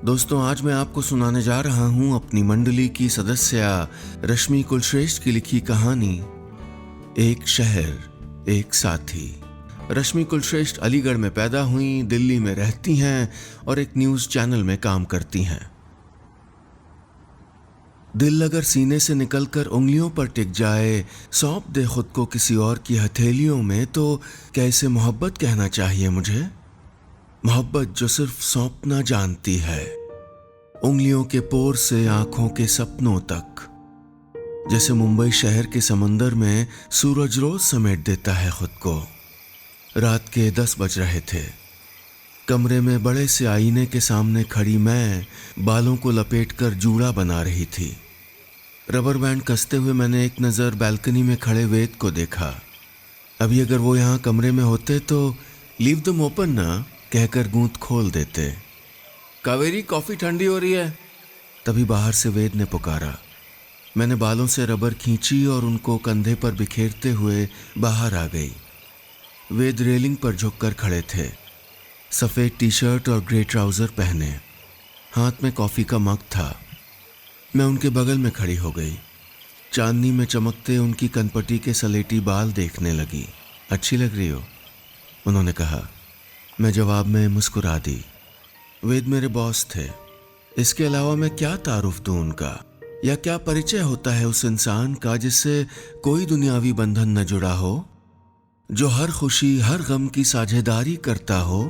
दोस्तों, आज मैं आपको सुनाने जा रहा हूं अपनी मंडली की सदस्य रश्मि कुलश्रेष्ठ की लिखी कहानी एक शहर एक साथी। रश्मि कुलश्रेष्ठ अलीगढ़ में पैदा हुई, दिल्ली में रहती हैं और एक न्यूज चैनल में काम करती हैं। दिल अगर सीने से निकलकर उंगलियों पर टिक जाए, सौंप दे खुद को किसी और की हथेलियों में, तो क्या इसे मोहब्बत कहना चाहिए मुझे? मोहब्बत जो सिर्फ सौंपना जानती है, उंगलियों के पोर से आंखों के सपनों तक। जैसे मुंबई शहर के समंदर में सूरज रोज समेट देता है खुद को। रात के 10 बज रहे थे। कमरे में बड़े से आईने के सामने खड़ी मैं बालों को लपेटकर जूड़ा बना रही थी। रबर बैंड कसते हुए मैंने एक नज़र बालकनी में खड़े वेद को देखा। अभी अगर वो यहाँ कमरे में होते तो लीव देम ओपन ना कहकर गूंथ खोल देते। कावेरी, कॉफी ठंडी हो रही है। तभी बाहर से वेद ने पुकारा। मैंने बालों से रबर खींची और उनको कंधे पर बिखेरते हुए बाहर आ गई। वेद रेलिंग पर झुककर खड़े थे, सफ़ेद टी शर्ट और ग्रे ट्राउज़र पहने। हाथ में कॉफ़ी का मग था। मैं उनके बगल में खड़ी हो गई। चांदनी में चमकते उनकी कनपटी के सलेटी बाल देखने लगी। अच्छी लग रही हो, उन्होंने कहा। मैं जवाब में मुस्कुरा दी। वेद मेरे बॉस थे। इसके अलावा मैं क्या तारुफ दूं उनका, या क्या परिचय होता है उस इंसान का जिससे कोई दुनियावी बंधन न जुड़ा हो, जो हर खुशी हर गम की साझेदारी करता हो।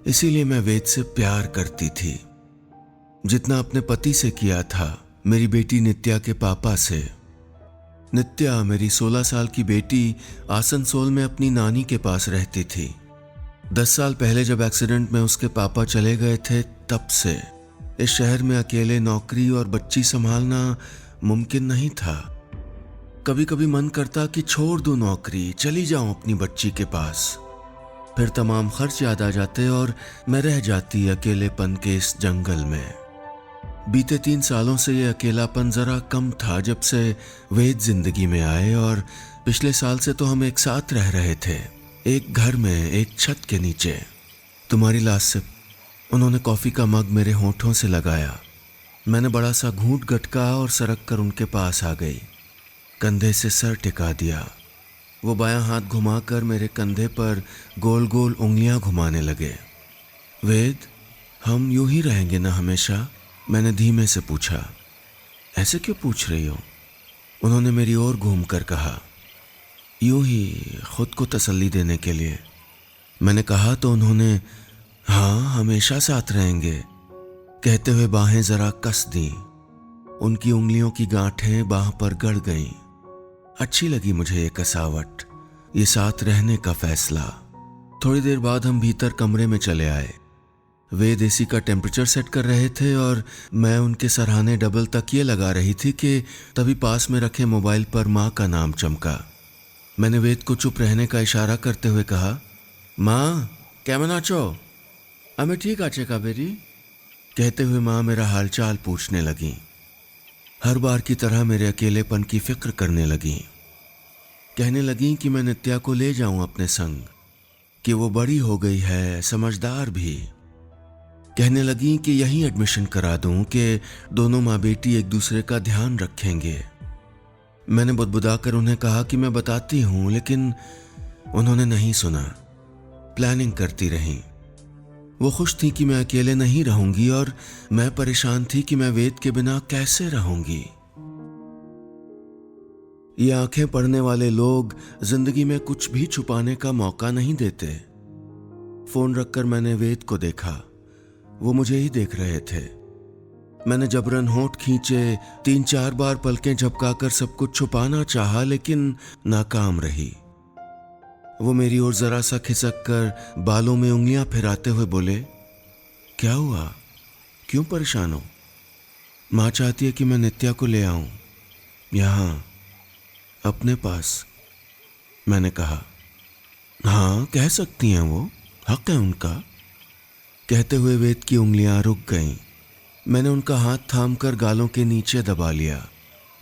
इसीलिए मैं वेद से प्यार करती थी, जितना अपने पति से किया था, मेरी बेटी नित्या के पापा से। नित्या, मेरी 16 साल की बेटी, आसनसोल में अपनी नानी के पास रहती थी। 10 साल पहले जब एक्सीडेंट में उसके पापा चले गए थे, तब से इस शहर में अकेले नौकरी और बच्ची संभालना मुमकिन नहीं था। कभी कभी मन करता कि छोड़ दूं नौकरी, चली जाऊं अपनी बच्ची के पास। फिर तमाम खर्च याद आ जाते और मैं रह जाती अकेलेपन के इस जंगल में। बीते 3 सालों से ये अकेलापन जरा कम था जब से वेद जिंदगी में आए, और पिछले साल से तो हम एक साथ रह रहे थे, एक घर में, एक छत के नीचे। तुम्हारी लाश से। उन्होंने कॉफ़ी का मग मेरे होठों से लगाया। मैंने बड़ा सा घूंट गटका और सरक कर उनके पास आ गई। कंधे से सर टिका दिया। वो बायां हाथ घुमाकर मेरे कंधे पर गोल गोल उंगलियां घुमाने लगे। वेद, हम यूं ही रहेंगे ना हमेशा? मैंने धीमे से पूछा। ऐसे क्यों पूछ रही हो? उन्होंने मेरी ओर घूमकर कहा। यूं ही, खुद को तसल्ली देने के लिए। मैंने कहा तो उन्होंने हाँ, हमेशा साथ रहेंगे कहते हुए बाहें जरा कस दी। उनकी उंगलियों की गांठें बाह पर गड़ गईं। अच्छी लगी मुझे ये कसावट, ये साथ रहने का फैसला। थोड़ी देर बाद हम भीतर कमरे में चले आए। वेद एसी का टेम्परेचर सेट कर रहे थे और मैं उनके सरहाने डबल तकिए लगा रही थी कि तभी पास में रखे मोबाइल पर माँ का नाम चमका। मैंने वेद को चुप रहने का इशारा करते हुए कहा, माँ, कैमन आचो? मैं ठीक आचे कावेरी, कहते हुए माँ मेरा हालचाल पूछने लगी। हर बार की तरह मेरे अकेलेपन की फिक्र करने लगी। कहने लगी कि मैं नित्या को ले जाऊं अपने संग, कि वो बड़ी हो गई है, समझदार भी। कहने लगी कि यहीं एडमिशन करा दूं, कि दोनों माँ बेटी एक दूसरे का ध्यान रखेंगे। मैंने बुदबुदाकर उन्हें कहा कि मैं बताती हूं, लेकिन उन्होंने नहीं सुना। प्लानिंग करती रहीं। वो खुश थी कि मैं अकेले नहीं रहूंगी और मैं परेशान थी कि मैं वेद के बिना कैसे रहूंगी। ये आंखें पढ़ने वाले लोग जिंदगी में कुछ भी छुपाने का मौका नहीं देते। फोन रखकर मैंने वेद को देखा। वो मुझे ही देख रहे थे। मैंने जबरन होंठ खींचे, 3-4 बार पलकें झपकाकर सब कुछ छुपाना चाहा, लेकिन नाकाम रही। वो मेरी ओर जरा सा खिसक कर बालों में उंगलियां फिराते हुए बोले, क्या हुआ? क्यों परेशान हो? माँ चाहती है कि मैं नित्या को ले आऊं यहाँ, अपने पास। मैंने कहा, हाँ, कह सकती हैं, वो हक है उनका। कहते हुए वेद की उंगलियां रुक गईं। मैंने उनका हाथ थामकर गालों के नीचे दबा लिया।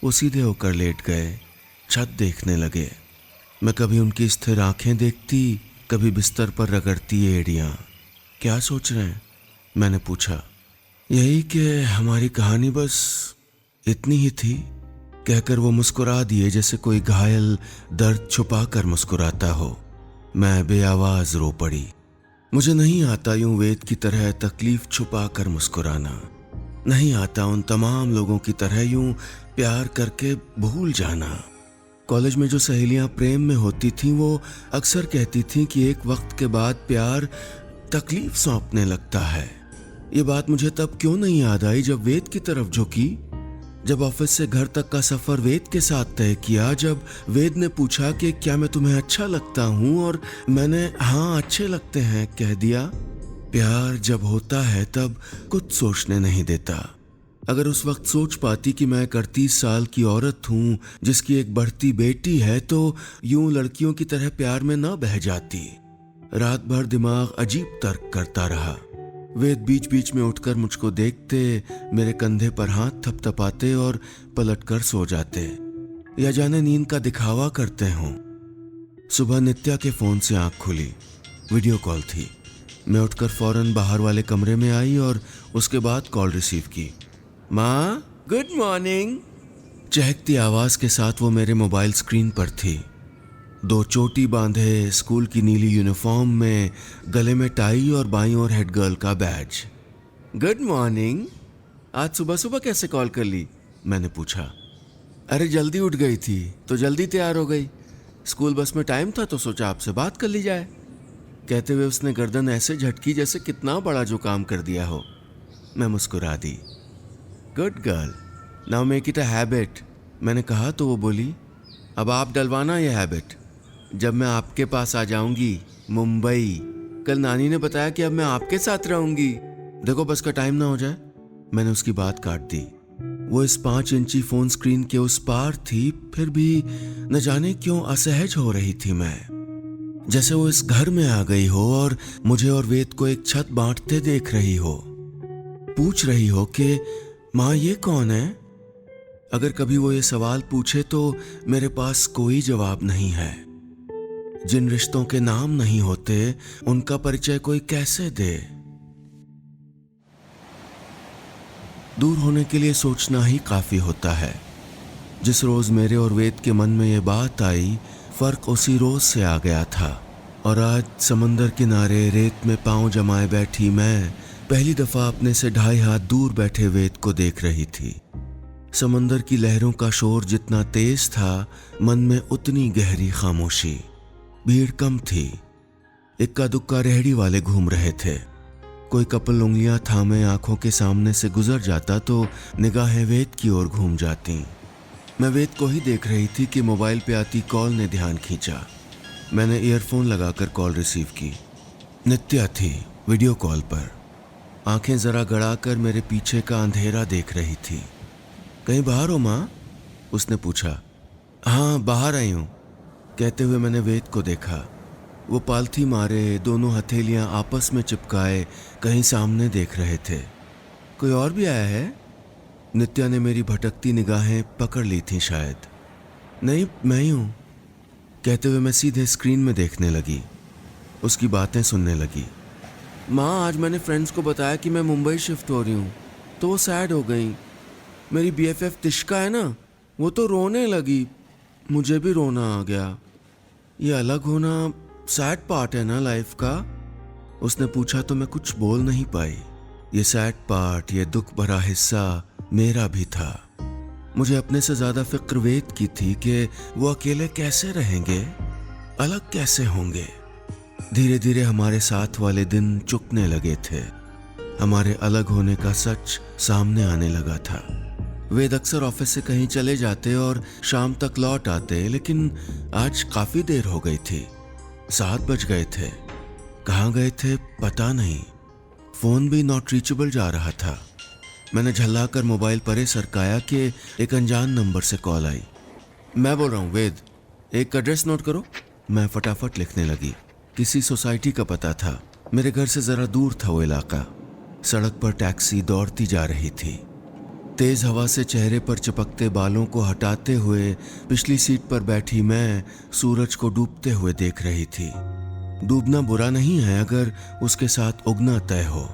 वो सीधे होकर लेट गए, छत देखने लगे। मैं कभी उनकी स्थिर आंखें देखती, कभी बिस्तर पर रगड़ती एड़ियां। क्या सोच रहे हैं? मैंने पूछा। यही कि हमारी कहानी बस इतनी ही थी, कहकर वो मुस्कुरा दिए जैसे कोई घायल दर्द छुपा कर मुस्कुराता हो। मैं बेआवाज रो पड़ी। मुझे नहीं आता यूं वेद की तरह तकलीफ छुपा कर मुस्कुराना, नहीं आता उन तमाम लोगों की तरह यूं प्यार करके भूल जाना। कॉलेज में जो सहेलियां प्रेम में होती थीं वो अक्सर कहती थीं कि एक वक्त के बाद प्यार तकलीफ सौंपने लगता है। ये बात मुझे तब क्यों नहीं याद आई जब वेद की तरफ झुकी, जब ऑफिस से घर तक का सफर वेद के साथ तय किया, जब वेद ने पूछा कि क्या मैं तुम्हें अच्छा लगता हूं और मैंने हाँ अच्छे लगते हैं कह दिया। प्यार जब होता है तब कुछ सोचने नहीं देता। अगर उस वक्त सोच पाती कि मैं 31 साल की औरत हूं जिसकी एक बढ़ती बेटी है तो यूं लड़कियों की तरह प्यार में न बह जाती। रात भर दिमाग अजीब तर्क करता रहा। वेद बीच बीच में उठकर मुझको देखते, मेरे कंधे पर हाथ थपथपाते और पलटकर सो जाते, या जाने नींद का दिखावा करते हों। सुबह नित्या के फोन से आंख खुली, वीडियो कॉल थी। मैं उठकर फौरन बाहर वाले कमरे में आई और उसके बाद कॉल रिसीव की। माँ, गुड मॉर्निंग। चहकती आवाज के साथ वो मेरे मोबाइल स्क्रीन पर थी। दो चोटी बांधे, स्कूल की नीली यूनिफॉर्म में, गले में टाई और बाईं ओर हेड गर्ल का बैज। Good morning. आज सुबह सुबह कैसे कॉल कर ली? मैंने पूछा। अरे जल्दी उठ गई थी तो जल्दी तैयार हो गई। स्कूल बस में टाइम था तो सोचा आपसे बात कर ली जाए। कहते हुए उसने गर्दन ऐसे झटकी जैसे कितना बड़ा जो काम कर दिया हो। मैं मुस्कुरा दी। Good girl, now make it a habit. मैंने कहा तो वो बोली, अब आप डलवाना ये हैबिट। जब मैं आपके पास आ जाऊंगी मुंबई, कल नानी ने बताया कि अब मैं आपके साथ रहूंगी। देखो बस का टाइम ना हो जाए। मैंने उसकी बात काट दी। वो इस 5 इंची फोन स्क्रीन के उस पार थी, फिर भी न जाने क्यों असहज हो रही थी मैं, जैसे वो इस घर में आ गई हो और मुझे और वेद को एक छत बांटते देख रही हो। पूछ रही हो कि माँ ये कौन है? अगर कभी वो ये सवाल पूछे तो मेरे पास कोई जवाब नहीं है। जिन रिश्तों के नाम नहीं होते उनका परिचय कोई कैसे दे? दूर होने के लिए सोचना ही काफी होता है। जिस रोज मेरे और वेद के मन में ये बात आई, फर्क उसी रोज से आ गया था। और आज समंदर किनारे रेत में पांव जमाए बैठी मैं पहली दफा अपने से 2.5 हाथ दूर बैठे वेद को देख रही थी। समंदर की लहरों का शोर जितना तेज था, मन में उतनी गहरी खामोशी। भीड़ कम थी। इक्का दुक्का रेहड़ी वाले घूम रहे थे। कोई कपल उंगलियां थामे आंखों के सामने से गुजर जाता तो निगाहें वेद की ओर घूम जाती। मैं वेद को ही देख रही थी कि मोबाइल पे आती कॉल ने ध्यान खींचा। मैंने ईयरफोन लगाकर कॉल रिसीव की। नित्या थी वीडियो कॉल पर। आंखें जरा गड़ाकर मेरे पीछे का अंधेरा देख रही थी। कहीं बाहर हो माँ? उसने पूछा। हाँ बाहर आई हूँ, कहते हुए मैंने वेद को देखा। वो पालथी मारे, दोनों हथेलियां आपस में चिपकाए कहीं सामने देख रहे थे। कोई और भी आया है? नित्या ने मेरी भटकती निगाहें पकड़ ली थी शायद। नहीं मैं ही हूँ, कहते हुए मैं सीधे स्क्रीन में देखने लगी। उसकी बातें सुनने लगी। माँ, आज मैंने फ्रेंड्स को बताया कि मैं मुंबई शिफ्ट हो रही हूँ तो वो सैड हो गई। मेरी BFF तिश्का है ना, वो तो रोने लगी। मुझे भी रोना आ गया। ये अलग होना सैड पार्ट है ना लाइफ का? उसने पूछा तो मैं कुछ बोल नहीं पाई। ये सैड पार्ट, ये दुख भरा हिस्सा मेरा भी था। मुझे अपने से ज्यादा फिक्र वेद की थी कि वो अकेले कैसे रहेंगे, अलग कैसे होंगे। धीरे धीरे हमारे साथ वाले दिन चुकने लगे थे। हमारे अलग होने का सच सामने आने लगा था। वेद अक्सर ऑफिस से कहीं चले जाते और शाम तक लौट आते, लेकिन आज काफी देर हो गई थी। 7 बज गए थे। कहाँ गए थे पता नहीं। फोन भी नॉट रीचेबल जा रहा था। मैंने झल्लाकर मोबाइल परे सरकाया कि एक अनजान नंबर से कॉल आई। मैं बोल रहा हूँ वेद, एक एड्रेस नोट करो। मैं फटाफट लिखने लगी। किसी सोसाइटी का पता था। मेरे घर से जरा दूर था वो इलाका। सड़क पर टैक्सी दौड़ती जा रही थी। तेज हवा से चेहरे पर चिपकते बालों को हटाते हुए पिछली सीट पर बैठी मैं सूरज को डूबते हुए देख रही थी। डूबना बुरा नहीं है अगर उसके साथ उगना तय हो।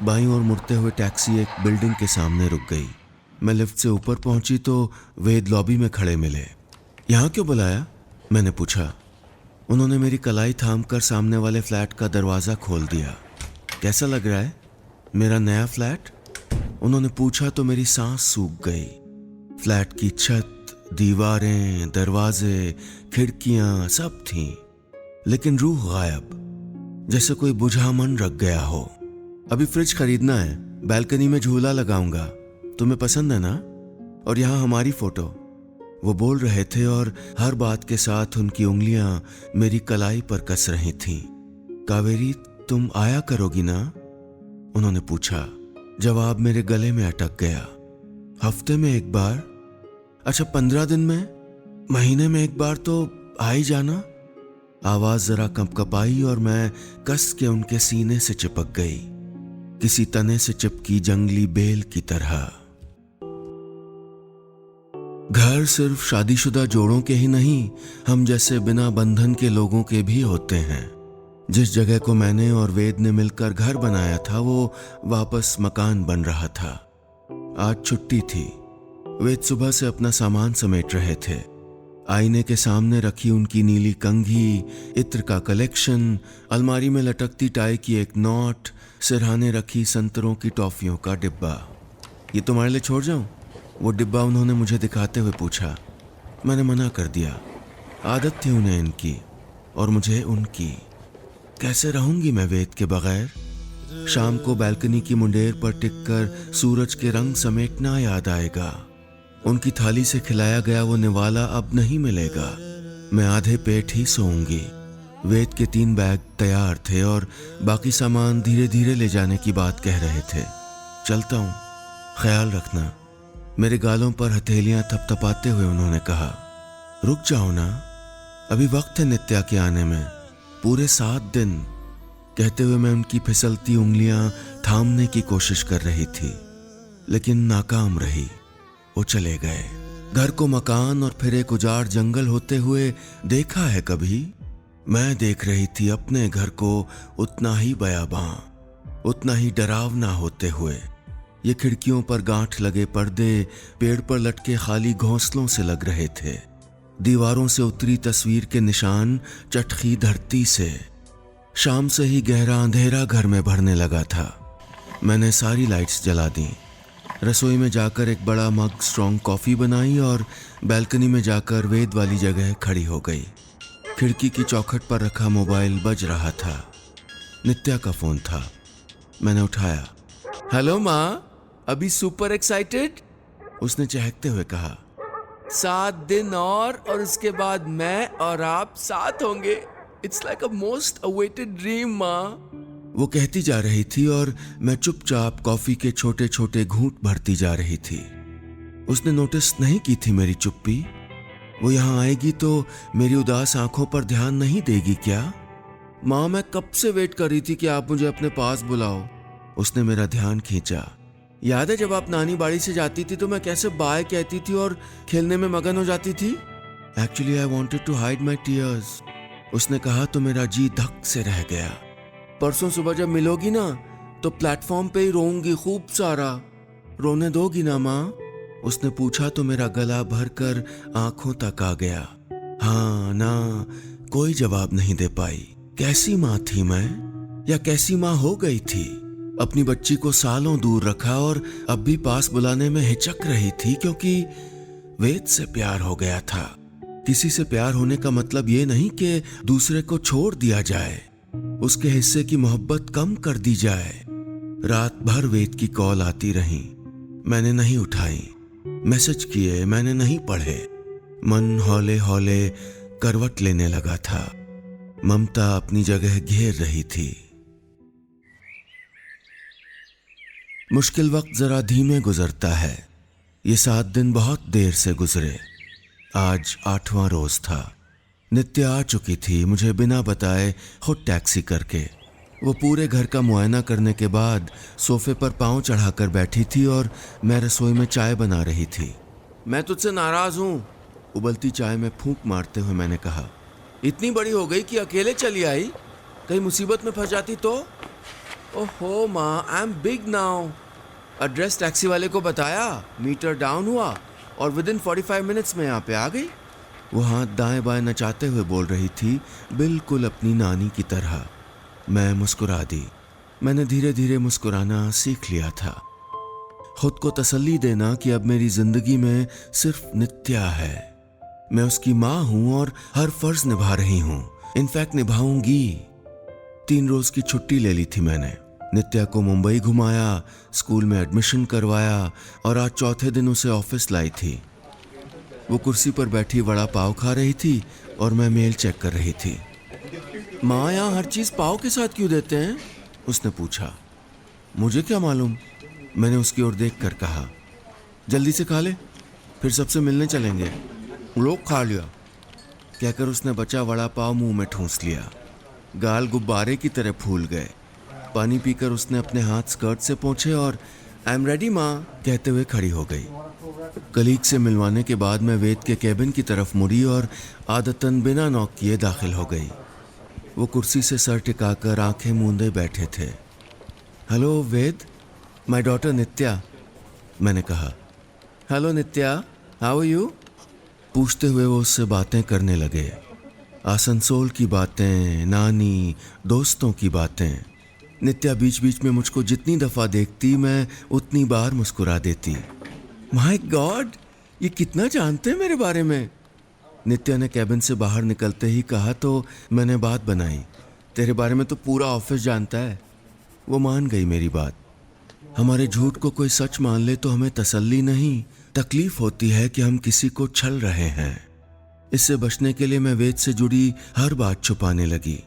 बाईं ओर मुड़ते हुए टैक्सी एक बिल्डिंग के सामने रुक गई। मैं लिफ्ट से ऊपर पहुंची तो वेद लॉबी में खड़े मिले। यहाँ क्यों बुलाया? मैंने पूछा। उन्होंने मेरी कलाई थामकर सामने वाले फ्लैट का दरवाज़ा खोल दिया। कैसा लग रहा है मेरा नया फ्लैट? उन्होंने पूछा तो मेरी सांस सूख गई। फ्लैट की छत, दीवारें, दरवाजे, खिड़कियां सब थीं, लेकिन रूह गायब, जैसे कोई बुझा मन रख गया हो। अभी फ्रिज खरीदना है, बैल्कनी में झूला लगाऊंगा, तुम्हें पसंद है ना? और यहाँ हमारी फोटो। वो बोल रहे थे और हर बात के साथ उनकी उंगलियां मेरी कलाई पर कस रही थीं। कावेरी, तुम आया करोगी ना? उन्होंने पूछा। जवाब मेरे गले में अटक गया। हफ्ते में एक बार? अच्छा, 15 दिन में? महीने में एक बार तो आ ही जाना। आवाज जरा कंपकपाई और मैं कस के उनके सीने से चिपक गई, किसी तने से चिपकी जंगली बेल की तरह। घर सिर्फ शादीशुदा जोड़ों के ही नहीं, हम जैसे बिना बंधन के लोगों के भी होते हैं। जिस जगह को मैंने और वेद ने मिलकर घर बनाया था, वो वापस मकान बन रहा था। आज छुट्टी थी। वेद सुबह से अपना सामान समेट रहे थे। आईने के सामने रखी उनकी नीली कंघी, इत्र का कलेक्शन, अलमारी में लटकती टाई की एक नॉट, सिरहाने रखी संतरों की टॉफियों का डिब्बा। ये तुम्हारे लिए छोड़ जाऊं? वो डिब्बा उन्होंने मुझे दिखाते हुए पूछा। मैंने मना कर दिया। आदत थी उन्हें इनकी और मुझे उनकी। कैसे रहूंगी मैं वेद के बगैर? शाम को बैल्कनी की मुंडेर पर टिककर सूरज के रंग समेटना याद आएगा। उनकी थाली से खिलाया गया वो निवाला अब नहीं मिलेगा। मैं आधे पेट ही सोऊंगी। वेद के 3 बैग तैयार थे और बाकी सामान धीरे धीरे ले जाने की बात कह रहे थे। चलता हूं, ख्याल रखना। मेरे गालों पर हथेलियां थपथपाते हुए उन्होंने कहा। रुक जाओ ना, अभी वक्त है नित्या के आने में, पूरे 7 दिन। कहते हुए मैं उनकी फिसलती उंगलियां थामने की कोशिश कर रही थी, लेकिन नाकाम रही। वो चले गए। घर को मकान और फिर एक उजाड़ जंगल होते हुए देखा है कभी? मैं देख रही थी अपने घर को उतना ही बयाबां, उतना ही डरावना होते हुए। ये खिड़कियों पर गांठ लगे पर्दे पेड़ पर लटके खाली घोंसलों से लग रहे थे। दीवारों से उतरी तस्वीर के निशान चटखी धरती से। शाम से ही गहरा अंधेरा घर में भरने लगा था। मैंने सारी लाइट्स जला दी। रसोई में जाकर एक बड़ा मग स्ट्रॉन्ग कॉफी बनाई और बैल्कनी में जाकर वेद वाली जगह खड़ी हो गई। खिड़की की चौखट पर रखा मोबाइल बज रहा था। नित्या का फोन था। मैंने उठाया। हेलो माँ, अभी सुपर एक्साइटेड? उसने चहकते हुए कहा। 7 दिन और उसके बाद मैं और आप साथ होंगे। It's like a most awaited dream माँ। वो कहती जा रही थी और मैं चुपचाप कॉफी के छोटे छोटे घूंट भरती जा रही थी। उसने नोटिस नहीं की थी मेरी चुप्पी। वो यहाँ आएगी तो मेरी उदास आंखों पर ध्यान नहीं देगी क्या? माँ, मैं कब से वेट कर रही थी कि आप मुझे अपने पास बुलाओ। उसने मेरा ध्यान खींचा। याद है जब आप नानी बाड़ी से जाती थी तो मैं कैसे बाय कहती थी और खेलने में मगन हो जाती थी? Actually I wanted to hide my tears. उसने कहा तो मेरा जी धक से रह गया। परसों सुबह जब मिलोगी ना तो प्लेटफॉर्म पे ही रोऊंगी खूब सारा। रोने दोगी ना माँ? उसने पूछा तो मेरा गला भरकर आंखों तक आ गया। हाँ ना, कोई जवाब नहीं दे पाई। कैसी माँ थी मैं, या कैसी माँ हो गई थी? अपनी बच्ची को सालों दूर रखा और अब भी पास बुलाने में हिचक रही थी क्योंकि वेद से प्यार हो गया था। किसी से प्यार होने का मतलब ये नहीं कि दूसरे को छोड़ दिया जाए, उसके हिस्से की मोहब्बत कम कर दी जाए। रात भर वेद की कॉल आती रही, मैंने नहीं उठाई। मैसेज किए, मैंने नहीं पढ़े। मन हौले हौले करवट लेने लगा था। ममता अपनी जगह घेर रही थी। मुश्किल वक्त जरा धीमे गुजरता है। ये 7 दिन बहुत देर से गुजरे। आज 8वां रोज था। नित्या आ चुकी थी, मुझे बिना बताए खुद टैक्सी करके। वो पूरे घर का मुआयना करने के बाद सोफे पर पांव चढ़ाकर बैठी थी और मैं रसोई में चाय बना रही थी। मैं तुझसे नाराज हूँ, उबलती चाय में फूंक मारते हुए मैंने कहा। इतनी बड़ी हो गई कि अकेले चली आई, कहीं मुसीबत में फंस जाती तो? ओहो माँ, I am big now. Address taxi वाले को बताया, मीटर डाउन हुआ और विदिन 45 मिनट्स में यहाँ पे आ गई। वो हाथ दाएं बाएं नचाते हुए बोल रही थी, बिल्कुल अपनी नानी की तरह। मैं मुस्कुरा दी। मैंने धीरे धीरे मुस्कुराना सीख लिया था, खुद को तसल्ली देना कि अब मेरी जिंदगी में सिर्फ नित्या है। मैं उसकी माँ हूं और हर फर्ज निभा रही हूं, इनफैक्ट निभाऊंगी। 3 रोज की छुट्टी ले ली थी मैंने। नित्या को मुंबई घुमाया, स्कूल में एडमिशन करवाया और आज चौथे दिन उसे ऑफिस लाई थी। वो कुर्सी पर बैठी वड़ा पाव खा रही थी और मैं मेल चेक कर रही थी। माँ, यहाँ हर चीज़ पाव के साथ क्यों देते हैं? उसने पूछा। मुझे क्या मालूम, मैंने उसकी ओर देख कर कहा। जल्दी से खा ले, फिर सबसे मिलने चलेंगे। लोग खा लिया, कहकर उसने बचा वड़ा पाव मुंह में ठूंस लिया। गाल गुब्बारे की तरह फूल गए। पानी पीकर उसने अपने हाथ स्कर्ट से पोंछे और आई एम रेडी माँ कहते हुए खड़ी हो गई। कलीग से मिलवाने के बाद मैं वेद के केबिन की तरफ मुड़ी और आदतन बिना नॉक किए दाखिल हो गई। वो कुर्सी से सर टिकाकर आंखें मूंदे बैठे थे। Hello Ved, my daughter Nitya, मैंने कहा। Hello Nitya, how are you? पूछते हुए वो उससे बातें करने लगे। आसनसोल की बातें, नानी, दोस्तों की बातें। नित्या बीच बीच में मुझको जितनी दफ़ा देखती मैं उतनी बार मुस्कुरा देती। माय गॉड, ये कितना जानते हैं मेरे बारे में। नित्या ने कैबिन से बाहर निकलते ही कहा तो मैंने बात बनाई। तेरे बारे में तो पूरा ऑफिस जानता है। वो मान गई मेरी बात। हमारे झूठ को कोई सच मान ले तो हमें तसल्ली नहीं, तकलीफ होती है कि हम किसी को छल रहे हैं। इससे बचने के लिए मैं वेद से जुड़ी हर बात छुपाने लगी।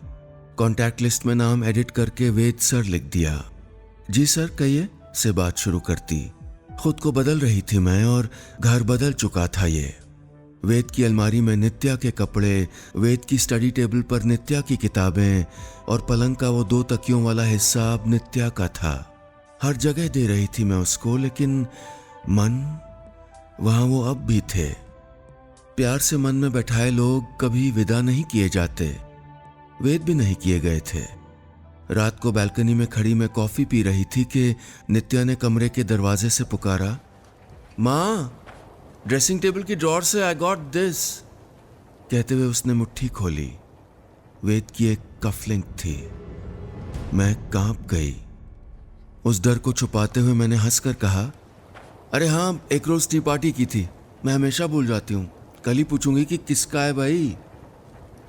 कॉन्टैक्ट लिस्ट में नाम एडिट करके वेद सर लिख दिया। जी सर कहिए से बात शुरू करती। खुद को बदल रही थी मैं और घर बदल चुका था ये। वेद की अलमारी में नित्या के कपड़े, वेद की स्टडी टेबल पर नित्या की किताबें और पलंग का वो 2 तकियों वाला हिस्सा अब नित्या का था। हर जगह दे रही थी मैं उसको, लेकिन मन, वहां वो अब भी थे। प्यार से मन में बैठाए लोग कभी विदा नहीं किए जाते। वेद भी नहीं किए गए थे। रात को बालकनी में खड़ी मैं कॉफी पी रही थी कि नित्या ने कमरे के दरवाजे से पुकारा, माँ, ड्रेसिंग टेबल की ड्रॉर से आई गॉट दिस। कहते हुए उसने मुट्ठी खोली। वेद की एक कफलिंग थी। मैं कांप गई। उस डर को छुपाते हुए मैंने हंसकर कहा, अरे हाँ, एक रोज टी पार्टी की थी, मैं हमेशा भूल जाती हूँ, कल ही पूछूंगी कि किसका है भाई।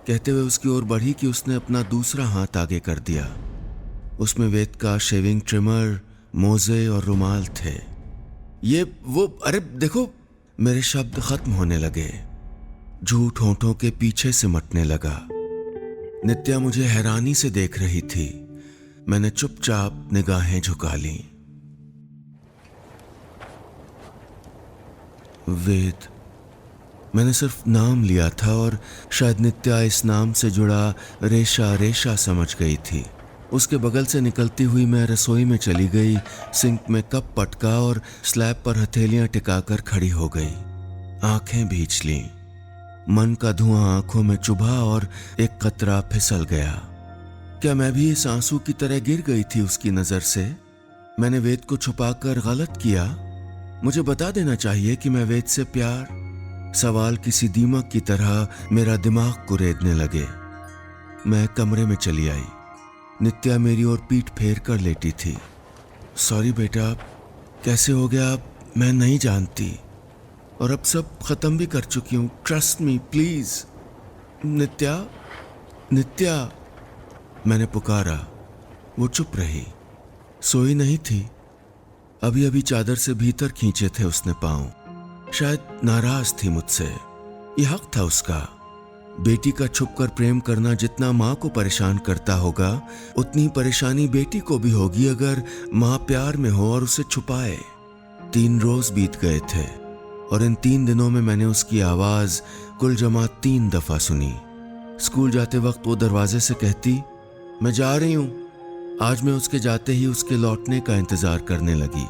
कहते हुए उसकी ओर बढ़ी कि उसने अपना दूसरा हाथ आगे कर दिया। उसमें वेद का शेविंग ट्रिमर, मोजे और रुमाल थे। ये वो, अरे देखो। मेरे शब्द खत्म होने लगे। झूठ होंठों के पीछे सिमटने लगा। नित्या मुझे हैरानी से देख रही थी। मैंने चुपचाप निगाहें झुका लीं। वेद, मैंने सिर्फ नाम लिया था और शायद नित्या इस नाम से जुड़ा रेशा रेशा समझ गई थी। उसके बगल से निकलती हुई मैं रसोई में चली गई, सिंक में कप पटका और स्लैब पर हथेलियां टिकाकर खड़ी हो गई। आंखें भींच लीं। मन का धुआं आंखों में चुभा और एक कतरा फिसल गया। क्या मैं भी इस आंसू की तरह गिर गई थी उसकी नजर से? मैंने वेद को छुपाकर गलत किया? मुझे बता देना चाहिए कि मैं वेद से प्यार। सवाल किसी दीमक की तरह मेरा दिमाग कुरेदने लगे। मैं कमरे में चली आई। नित्या मेरी ओर पीठ फेर कर लेटी थी। सॉरी बेटा, कैसे हो गया मैं नहीं जानती, और अब सब खत्म भी कर चुकी हूँ। Trust me please. नित्या, नित्या, मैंने पुकारा। वो चुप रही, सोई नहीं थी। अभी अभी चादर से भीतर खींचे थे उसने पांव। शायद नाराज थी मुझसे। ये हक था उसका। बेटी का छुपकर प्रेम करना जितना माँ को परेशान करता होगा, उतनी परेशानी बेटी को भी होगी अगर माँ प्यार में हो और उसे छुपाए। 3 रोज बीत गए थे और इन 3 दिनों में मैंने उसकी आवाज कुल जमा 3 दफा सुनी। स्कूल जाते वक्त वो दरवाजे से कहती, मैं जा रही हूँ। आज मैं उसके जाते ही उसके लौटने का इंतजार करने लगी।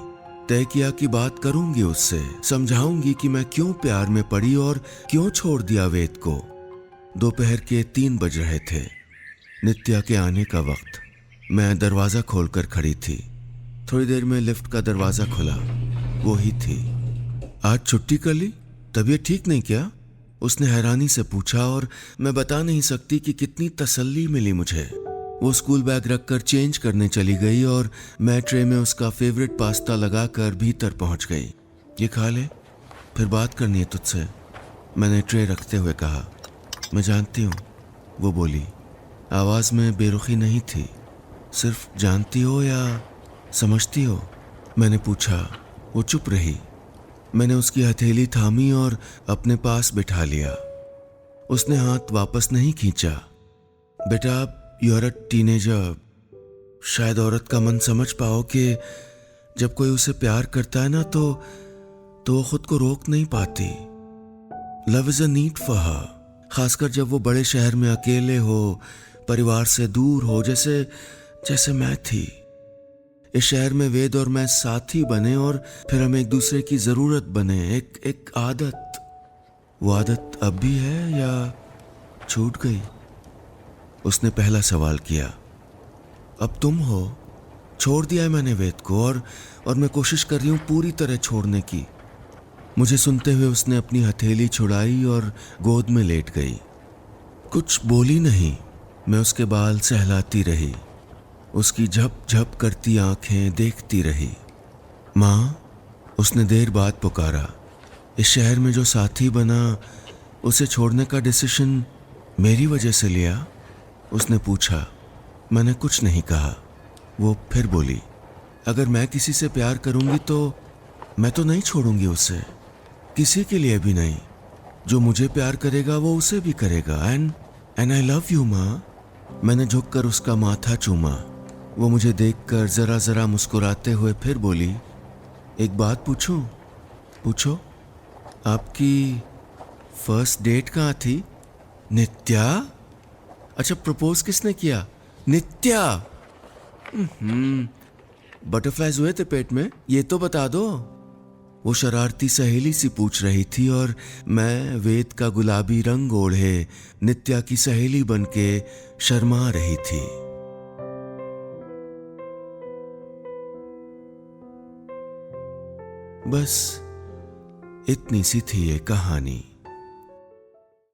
तय किया कि बात करूंगी उससे, समझाऊंगी कि मैं क्यों प्यार में पड़ी और क्यों छोड़ दिया वेद को। दोपहर के 3 बज रहे थे। नित्या के आने का वक्त। मैं दरवाज़ा खोलकर खड़ी थी। थोड़ी देर में लिफ्ट का दरवाज़ा खुला। वो ही थी। आज छुट्टी कर ली? तबीयत ठीक नहीं क्या? उसने हैरानी से पूछा और मैं बता नहीं सकती कि कितनी तसल्ली मिली मुझे। वो स्कूल बैग रखकर चेंज करने चली गई और मैं ट्रे में उसका फेवरेट पास्ता लगाकर भीतर पहुंच गई। ये खा ले, फिर बात करनी है तुझसे, मैंने ट्रे रखते हुए कहा। मैं जानती हूँ, वो बोली। आवाज़ में बेरुखी नहीं थी। सिर्फ जानती हो या समझती हो? मैंने पूछा। वो चुप रही। मैंने उसकी हथेली थामी और अपने पास बिठा लिया। उसने हाथ वापस नहीं खींचा। बेटा, यू आर अ टीनेजर। शायद औरत का मन समझ पाओ कि जब कोई उसे प्यार करता है ना तो वो खुद को रोक नहीं पाती। Love is a need for her, खासकर जब वो बड़े शहर में अकेले हो, परिवार से दूर हो, जैसे मैं थी। इस शहर में वेद और मैं साथी बने और फिर हम एक दूसरे की जरूरत बने। एक आदत। वो आदत अब भी है या छूट गई? उसने पहला सवाल किया। अब तुम हो। छोड़ दिया है मैंने वेद को और मैं कोशिश कर रही हूं पूरी तरह छोड़ने की। मुझे सुनते हुए उसने अपनी हथेली छुड़ाई और गोद में लेट गई। कुछ बोली नहीं। मैं उसके बाल सहलाती रही। उसकी झप झप करती आंखें देखती रही। माँ, उसने देर बाद पुकारा। इस शहर में जो साथी बना, उसे छोड़ने का डिसीजन मेरी वजह से लिया? उसने पूछा। मैंने कुछ नहीं कहा। वो फिर बोली, अगर मैं किसी से प्यार करूंगी तो मैं तो नहीं छोड़ूंगी उसे, किसी के लिए भी नहीं। जो मुझे प्यार करेगा वो उसे भी करेगा। एंड आई लव यू माँ। मैंने झुककर उसका माथा चूमा। वो मुझे देखकर जरा जरा मुस्कुराते हुए फिर बोली, एक बात पूछूं? पूछो। आपकी फर्स्ट डेट कहाँ थी? नित्या? अच्छा, प्रपोज किसने किया? नित्या? बटरफ्लाइज हुए थे पेट में, ये तो बता दो। वो शरारती सहेली सी पूछ रही थी और मैं वेद का गुलाबी रंग ओढ़े नित्या की सहेली बनके शर्मा रही थी। बस इतनी सी थी ये कहानी।